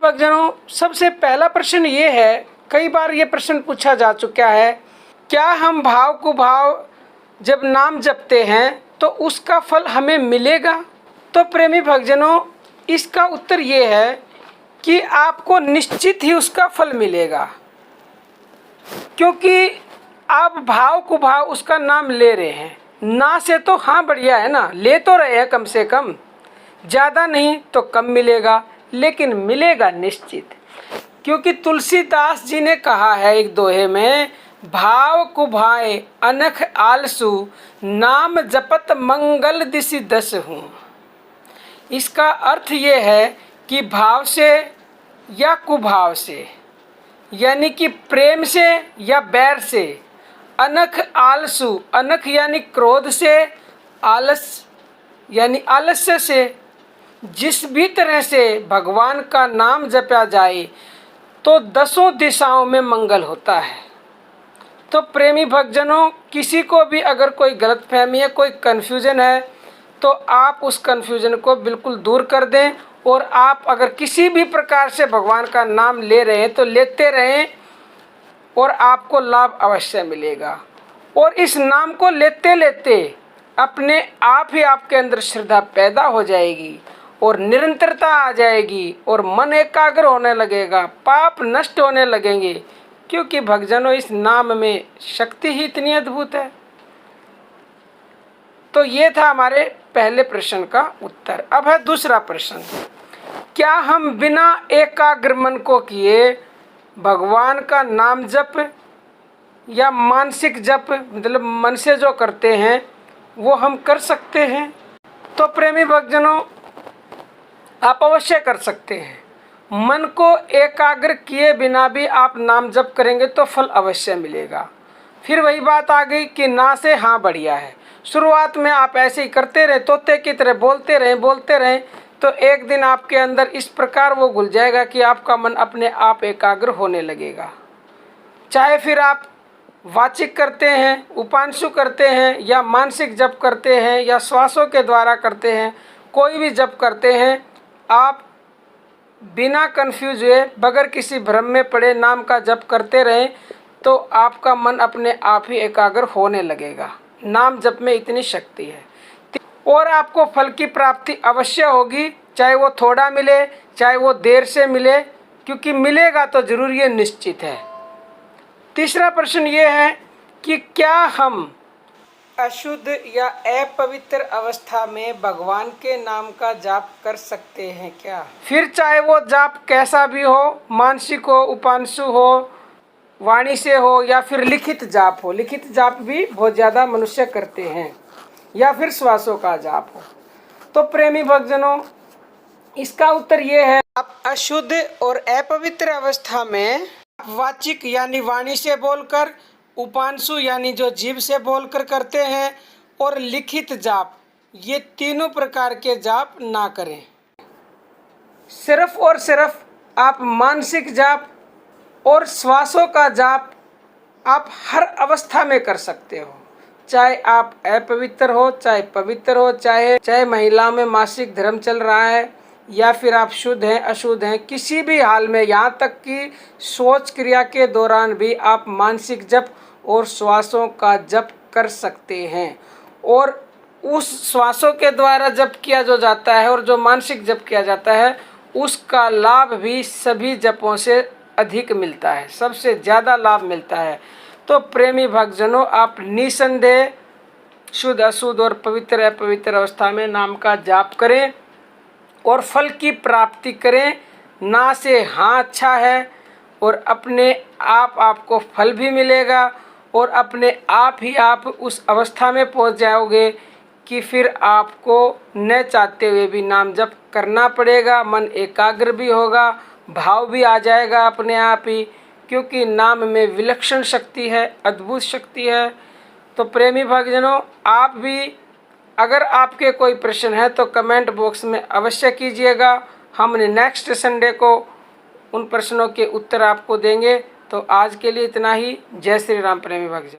भक्तजनों, सबसे पहला प्रश्न ये है, कई बार ये प्रश्न पूछा जा चुका है, क्या हम भाव को भाव जब नाम जपते हैं तो उसका फल हमें मिलेगा? तो प्रेमी भक्तजनों, इसका उत्तर ये है कि आपको निश्चित ही उसका फल मिलेगा, क्योंकि आप भाव को भाव उसका नाम ले रहे हैं। ना से तो हाँ बढ़िया है ना, ले तो रहे हैं, कम से कम ज़्यादा नहीं तो कम मिलेगा, लेकिन मिलेगा निश्चित। क्योंकि तुलसीदास जी ने कहा है एक दोहे में, भाव कुभाए अनख आलसु नाम जपत मंगल दिशि दस हूँ। इसका अर्थ ये है कि भाव से या कुभाव से, यानी कि प्रेम से या बैर से, अनख आलसु, अनख यानी क्रोध से, आलस यानी आलस्य से, जिस भी तरह से भगवान का नाम जपा जाए तो दसों दिशाओं में मंगल होता है। तो प्रेमी भक्तजनों, किसी को भी अगर कोई गलतफहमी है, कोई कन्फ्यूज़न है, तो आप उस कन्फ्यूज़न को बिल्कुल दूर कर दें। और आप अगर किसी भी प्रकार से भगवान का नाम ले रहे हैं तो लेते रहें और आपको लाभ अवश्य मिलेगा। और इस नाम को लेते लेते अपने आप ही आपके अंदर श्रद्धा पैदा हो जाएगी और निरंतरता आ जाएगी और मन एकाग्र होने लगेगा, पाप नष्ट होने लगेंगे, क्योंकि भक्तजनों इस नाम में शक्ति ही इतनी अद्भुत है। तो ये था हमारे पहले प्रश्न का उत्तर। अब है दूसरा प्रश्न, क्या हम बिना एकाग्र मन को किए भगवान का नाम जप या मानसिक जप, मतलब मन से जो करते हैं, वो हम कर सकते हैं? तो प्रेमी भक्तजनों, आप अवश्य कर सकते हैं। मन को एकाग्र किए बिना भी आप नाम जप करेंगे तो फल अवश्य मिलेगा। फिर वही बात आ गई कि ना से हाँ बढ़िया है। शुरुआत में आप ऐसे ही करते रहे, तोते की तरह बोलते रहें, तो एक दिन आपके अंदर इस प्रकार वो घुल जाएगा कि आपका मन अपने आप एकाग्र होने लगेगा। चाहे फिर आप वाचिक करते हैं, उपांशु करते हैं, या मानसिक जप करते हैं, या श्वासों के द्वारा करते हैं, कोई भी जप करते हैं, आप बिना कंफ्यूज हुए, बगैर किसी भ्रम में पड़े नाम का जप करते रहें तो आपका मन अपने आप ही एकाग्र होने लगेगा। नाम जप में इतनी शक्ति है और आपको फल की प्राप्ति अवश्य होगी, चाहे वो थोड़ा मिले, चाहे वो देर से मिले, क्योंकि मिलेगा तो जरूर, ये निश्चित है। तीसरा प्रश्न ये है कि क्या हम अशुद्ध या अपवित्र अवस्था में भगवान के नाम का जाप कर सकते हैं क्या? फिर चाहे वो जाप कैसा भी हो, मानसिक हो, उपांशु हो, वाणी से हो, या फिर लिखित जाप हो। लिखित जाप भी बहुत ज़्यादा मनुष्य करते हैं, या फिर श्वासों का जाप हो। तो प्रेमी भक्तजनों, इसका उत्तर ये है, आप अशुद्ध और अपवित्र अवस्था में वाचिक यानी वाणी से बोलकर, उपांशु यानी जो जीभ से बोलकर करते हैं, और लिखित जाप, ये तीनों प्रकार के जाप ना करें। सिर्फ और सिर्फ आप मानसिक जाप और श्वासों का जाप आप हर अवस्था में कर सकते हो, चाहे आप अपवित्र हो, चाहे पवित्र हो, चाहे महिला में मासिक धर्म चल रहा है, या फिर आप शुद्ध हैं, अशुद्ध हैं, किसी भी हाल में, यहाँ तक कि सोच क्रिया के दौरान भी आप मानसिक जप और श्वासों का जप कर सकते हैं। और उस श्वासों के द्वारा जप किया जो जाता है और जो मानसिक जप किया जाता है, उसका लाभ भी सभी जपों से अधिक मिलता है, सबसे ज़्यादा लाभ मिलता है। तो प्रेमी भक्तजनों, आप निसंदेह शुद्ध, अशुद्ध और पवित्र अपवित्र अवस्था में नाम का जाप करें और फल की प्राप्ति करें। ना से हाँ अच्छा है, और अपने आप आपको फल भी मिलेगा, और अपने आप ही आप उस अवस्था में पहुंच जाओगे कि फिर आपको न चाहते हुए भी नाम जप करना पड़ेगा। मन एकाग्र भी होगा, भाव भी आ जाएगा अपने आप ही, क्योंकि नाम में विलक्षण शक्ति है, अद्भुत शक्ति है। तो प्रेमी भक्तजनों, आप भी अगर आपके कोई प्रश्न है तो कमेंट बॉक्स में अवश्य कीजिएगा। हम नेक्स्ट संडे को उन प्रश्नों के उत्तर आपको देंगे। तो आज के लिए इतना ही। जय श्री राम प्रेमी भक्तजन।